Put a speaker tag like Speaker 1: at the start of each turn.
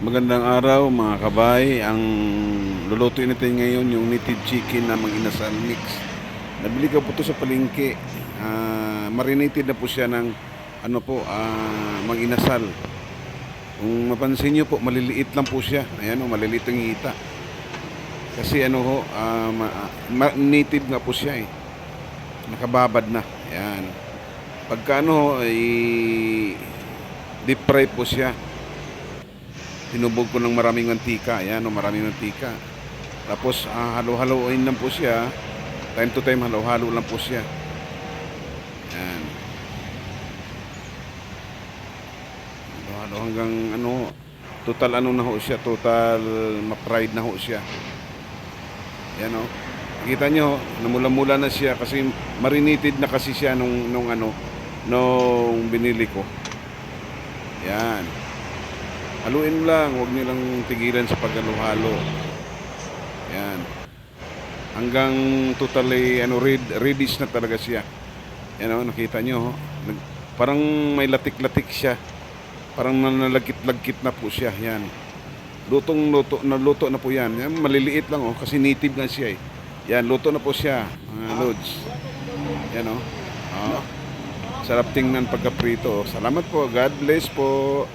Speaker 1: Magandang araw mga kabay. Ang lulutuin natin ngayon yung native chicken na mag-inasal mix. Nabili ko po ito sa palengke. Marinated na po siya ng mag-inasal. Kung mapansin nyo po, maliliit lang po siya. Ayan o, maliliit ang hita. Kasi native nga po siya eh. Nakababad na. Ayan. Pagka deep fry po siya. Tinubog ko ng maraming mantika. Ayan, maraming mantika. Tapos halo-haloin lang po siya. Time to time halo-halo lang po siya. Ayan. Halo-halo hanggang total na ho siya. Total ma-fried na ho siya. Ayan o. Nakita nyo, namula-mula na siya kasi marinated na kasi siya nung binili ko. Ayan. Haluin lang, huwag nilang tigilan sa paghalo-halo. Yan. Hanggang totally reddish na talaga siya. Yan nakita nyo, parang may latik-latik siya. Parang nalagkit-lagkit na po siya. Yan. Luto na po yan. Yan maliliit lang kasi native na siya eh. Yan, luto na po siya, mga lods. Yan Sarap tingnan pagka prito. Salamat po. God bless po.